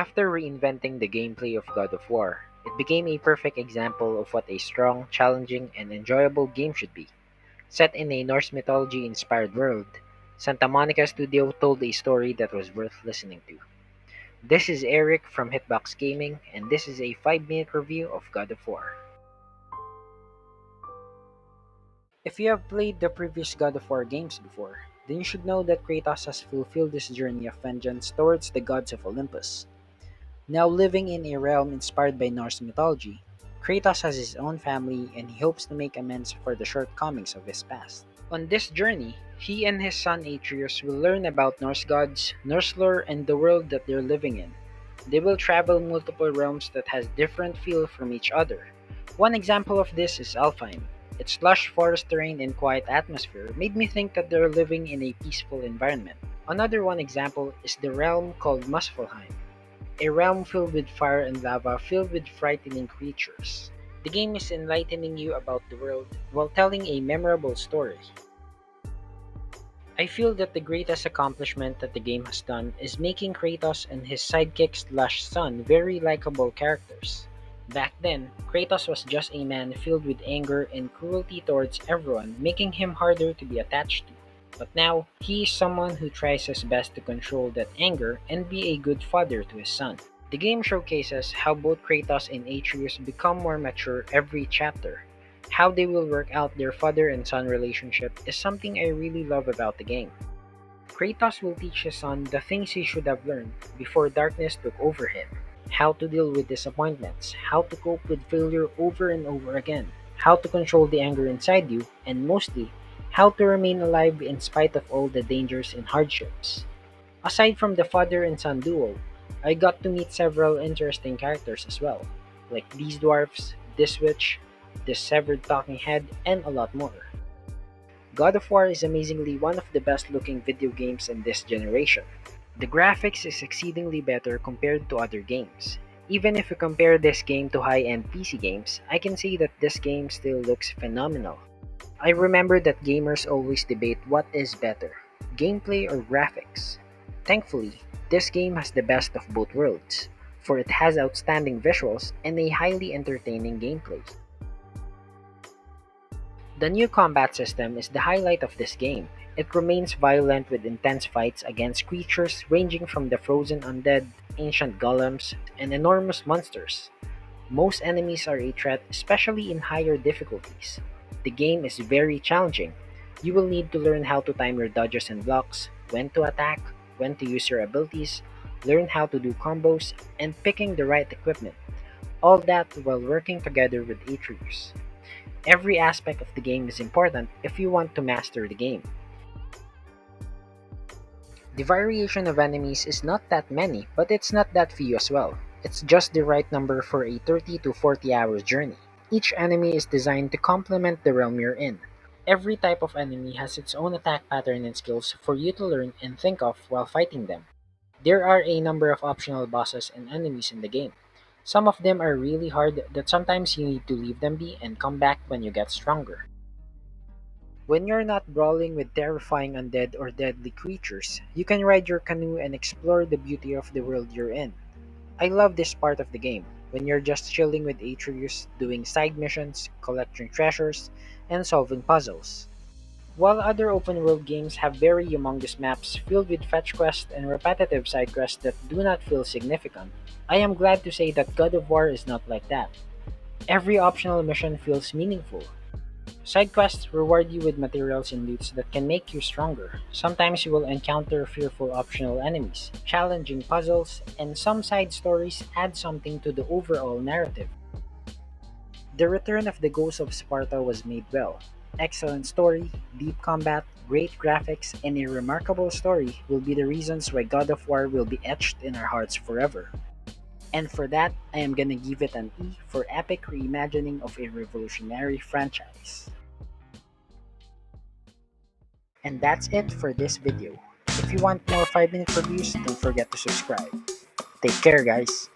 After reinventing the gameplay of God of War, it became a perfect example of what a strong, challenging, and enjoyable game should be. Set in a Norse mythology inspired world, Santa Monica Studio told a story that was worth listening to. This is Eric from Hitbox Gaming, and this is a 5-minute review of God of War. If you have played the previous God of War games before, then you should know that Kratos has fulfilled this journey of vengeance towards the gods of Olympus. Now living in a realm inspired by Norse mythology, Kratos has his own family and he hopes to make amends for the shortcomings of his past. On this journey, he and his son Atreus will learn about Norse gods, Norse lore, and the world that they're living in. They will travel multiple realms that has different feel from each other. One example of this is Alfheim. Its lush forest terrain and quiet atmosphere made me think that they're living in a peaceful environment. Another one example is the realm called Muspelheim, a realm filled with fire and lava filled with frightening creatures. The game is enlightening you about the world while telling a memorable story. I feel that the greatest accomplishment that the game has done is making Kratos and his sidekick/son very likable characters. Back then, Kratos was just a man filled with anger and cruelty towards everyone, making him harder to be attached to. But now, he is someone who tries his best to control that anger and be a good father to his son. The game showcases how both Kratos and Atreus become more mature every chapter. How they will work out their father and son relationship is something I really love about the game. Kratos will teach his son the things he should have learned before darkness took over him. How to deal with disappointments, how to cope with failure over and over again, how to control the anger inside you, and mostly, how to remain alive in spite of all the dangers and hardships. Aside from the father and son duo, I got to meet several interesting characters as well, like these dwarfs, this witch, this severed talking head, and a lot more. God of War is amazingly one of the best looking video games in this generation. The graphics is exceedingly better compared to other games. Even if you compare this game to high-end PC games, I can say that this game still looks phenomenal. I remember that gamers always debate what is better, gameplay or graphics. Thankfully, this game has the best of both worlds, for it has outstanding visuals and a highly entertaining gameplay. The new combat system is the highlight of this game. It remains violent with intense fights against creatures ranging from the frozen undead, ancient golems, and enormous monsters. Most enemies are a threat, especially in higher difficulties. The game is very challenging. You will need to learn how to time your dodges and blocks, when to attack, when to use your abilities, learn how to do combos, and picking the right equipment. All that while working together with Atreus. Every aspect of the game is important if you want to master the game. The variation of enemies is not that many, but it's not that few as well. It's just the right number for a 30 to 40 hours journey. Each enemy is designed to complement the realm you're in. Every type of enemy has its own attack pattern and skills for you to learn and think of while fighting them. There are a number of optional bosses and enemies in the game. Some of them are really hard that sometimes you need to leave them be and come back when you get stronger. When you're not brawling with terrifying undead or deadly creatures, you can ride your canoe and explore the beauty of the world you're in. I love this part of the game, when you're just chilling with Atreus, doing side missions, collecting treasures, and solving puzzles. While other open world games have very humongous maps filled with fetch quests and repetitive side quests that do not feel significant, I am glad to say that God of War is not like that. Every optional mission feels meaningful. Side quests reward you with materials and loots that can make you stronger. Sometimes you will encounter fearful optional enemies, challenging puzzles, and some side stories add something to the overall narrative. The return of the Ghost of Sparta was made well. Excellent story, deep combat, great graphics, and a remarkable story will be the reasons why God of War will be etched in our hearts forever. And for that, I am gonna give it an E for epic reimagining of a revolutionary franchise. And that's it for this video. If you want more 5-minute reviews, don't forget to subscribe. Take care, guys!